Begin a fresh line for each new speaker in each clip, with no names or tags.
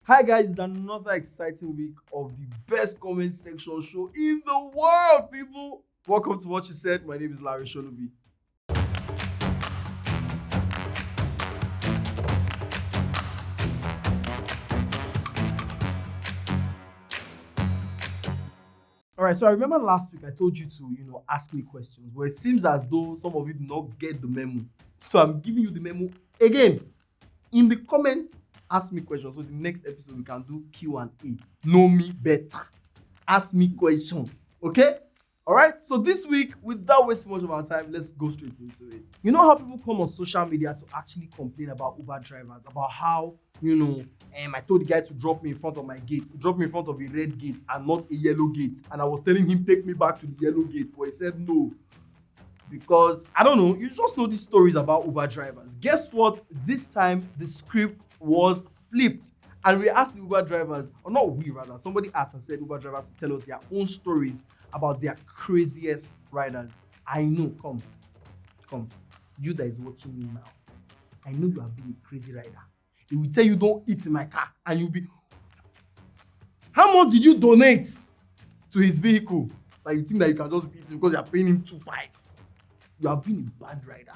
Hi guys, it's another exciting week of the best comment section show in the world, people. Welcome to What You Said. My name is Lanre. All right, so I remember last week I told you to, ask me questions, but it seems as though some of you did not get the memo. So I'm giving you the memo again. In the comment, ask me questions. So the next episode we can do Q&A. Know me better. Ask me questions. Okay? All right. So this week, without wasting much of our time, let's go straight into it. You know how people come on social media to actually complain about Uber drivers, about how I told the guy to drop me in front of my gate. He dropped me in front of a red gate and not a yellow gate. And I was telling him take me back to the yellow gate, but he said no. Because I don't know, you just know these stories about Uber drivers. Guess what? This time the script was flipped, and we asked the Uber drivers, or not we rather, somebody asked and said Uber drivers to tell us their own stories about their craziest riders. I know, come, you that is watching me now, I know you have been a crazy rider. He will tell you don't eat in my car, and you'll be, how much did you donate to his vehicle? Like you think that you can just beat him because you are paying him 2.5. You have been a bad rider.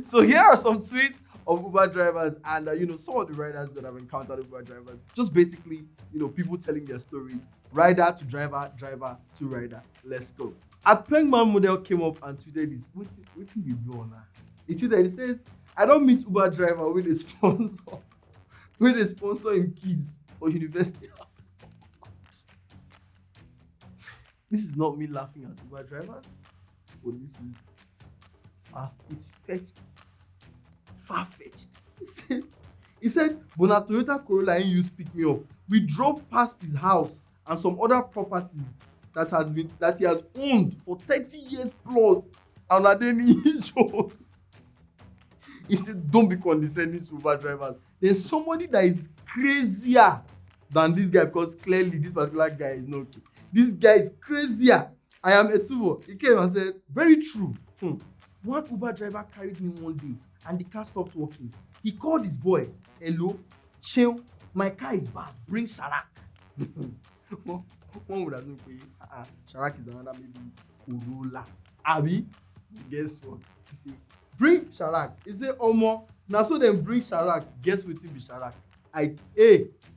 So here are some tweets of Uber drivers and some of the riders that I've encountered Uber drivers. Just basically, people telling their stories. Rider to driver, driver to rider. Let's go. At Pengman Model came up and tweeted this. What thing you do on that? He tweeted, he says, I don't meet Uber driver with a sponsor in kids or university. This is not me laughing at Uber drivers. But this is far-fetched. He said, but na Toyota Corolla he used pick me up. We drove past his house and some other properties that he has owned for 30 years plus, and are then issues. He said, don't be condescending to Uber drivers. There's somebody that is crazier than this guy, because clearly this particular guy is not okay. This guy is crazier. I am Etubo. He came and said, very true. One Uber driver carried me one day and the car stopped working. He called his boy. Hello, chill. My car is bad. Bring Sharak. One would have known for you. Sharak is another maybe Corolla. Abi, guess what? He said, bring Sharak. He said, Omo. Now so then bring Sharak. Guess what will be Sharak?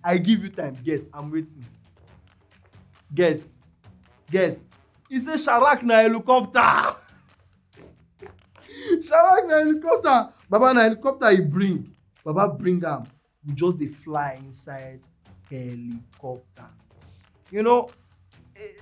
I give you time. Guess. I'm waiting. Guess. He said Sharak na helicopter. Sharak na helicopter. Baba na helicopter he bring. Baba bring am. We just dey fly inside helicopter.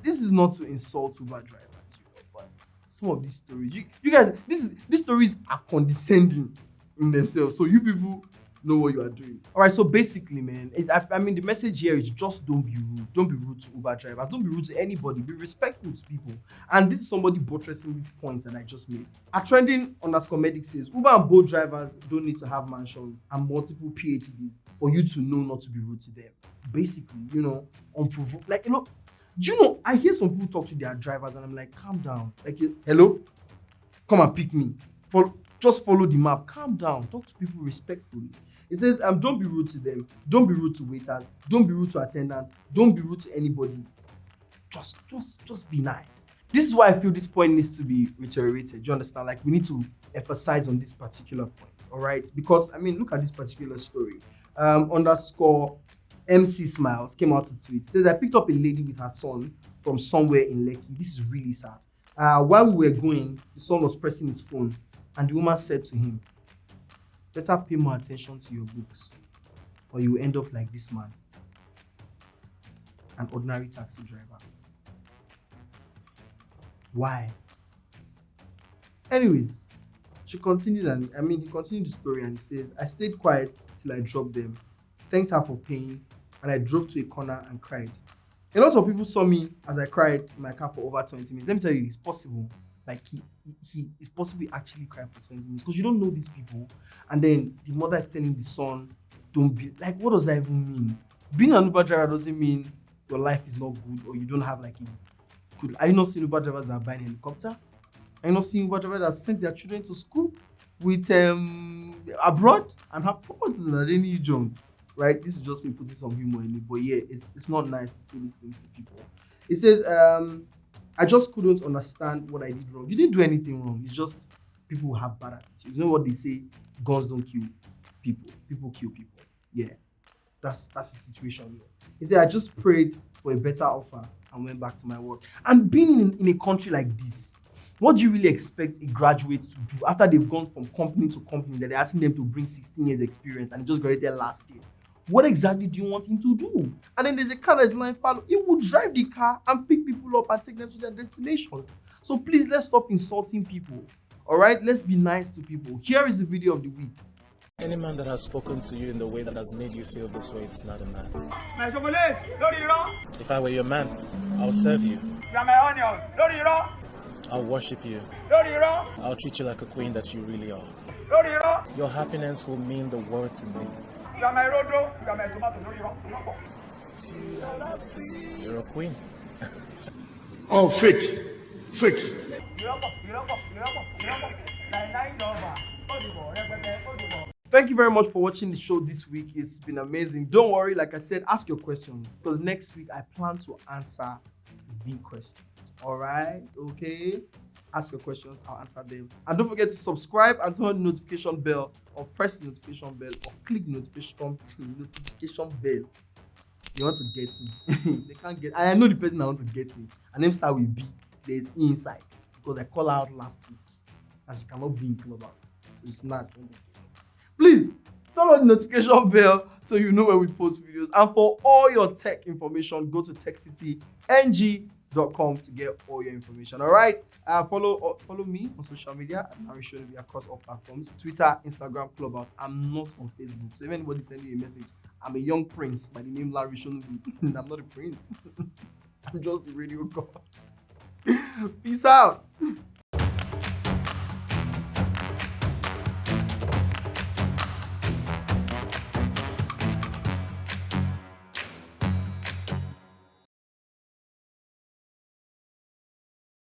This is not to insult Uber drivers, but some of these stories, you guys, these stories are condescending in themselves. So you people know what you are doing. All right, so basically, man, the message here is just don't be rude. Don't be rude to Uber drivers. Don't be rude to anybody. Be respectful to people. And this is somebody buttressing these points that I just made. At trending_medic says, Uber and Bolt drivers don't need to have mansions and multiple PhDs for you to know not to be rude to them. Basically, unprovoked. I hear some people talk to their drivers and I'm like, calm down. Like, hello? Come and pick me. Just follow the map. Calm down. Talk to people respectfully. It says, don't be rude to them. Don't be rude to waiters. Don't be rude to attendants. Don't be rude to anybody. Just be nice. This is why I feel this point needs to be reiterated. Do you understand? Like, we need to emphasize on this particular point. All right? Because, look at this particular story. _ MC Smiles came out to tweet. It says, I picked up a lady with her son from somewhere in Lekki. This is really sad. While we were going, the son was pressing his phone. And the woman said to him, better pay more attention to your books or you will end up like this man, an ordinary taxi driver. Why? Anyways, she continued he continued the story and he says, I stayed quiet till I dropped them, thanked her for paying, and I drove to a corner and cried. A lot of people saw me as I cried in my car for over 20 minutes. Let me tell you, it's possible. Like he is possibly actually crying for 20 minutes because you don't know these people. And then the mother is telling the son, don't be like, what does that even mean? Being an Uber driver doesn't mean your life is not good or you don't have like a good. Are you not seeing Uber drivers that are buying a helicopter? Are you not seeing Uber drivers that send their children to school with abroad and have properties in Adeni Jones? right? This is just me putting some humor in it, but yeah, it's not nice to say these things to people. It says, I just couldn't understand what I did wrong. You didn't do anything wrong. It's just people have bad attitude. You know what they say? Guns don't kill people. People kill people. Yeah, that's the situation here. He said, I just prayed for a better offer and went back to my work. And being in a country like this, what do you really expect a graduate to do after they've gone from company to company that they're asking them to bring 16 years experience and they just graduated last year? What exactly do you want him to do? And then there's a car that's line follow. He will drive the car and pick people up and take them to their destination. So please, let's stop insulting people. All right, let's be nice to people. Here is the video of the week.
Any man that has spoken to you in the way that has made you feel this way, it's not a man. If I were your man, I'll serve you. I'll worship you. I'll treat you like a queen that you really are. Your happiness will mean the world to me. You're a queen.
Oh, fake. Fake.
Thank you very much for watching the show this week. It's been amazing. Don't worry, like I said, ask your questions because next week I plan to answer the questions. All right, okay? Ask your questions, I'll answer them. And don't forget to subscribe and turn on the notification bell, or press the notification bell, or click the notification bell. You want to get me. They can't get. I know the person that want to get me. Her name start with B. There's E inside because I called her out last week and she cannot be in Clubhouse. So it's not. Please turn on the notification bell so you know when we post videos. And for all your tech information, go to TechCityNG.com to get all your information. All right. Follow me on social media. I'm sure to be across all platforms: Twitter, Instagram, Clubhouse. I'm not on Facebook. So if anybody send me a message, I'm a young prince by the name Lanre. I'm not a prince. I'm just the radio god. Peace out.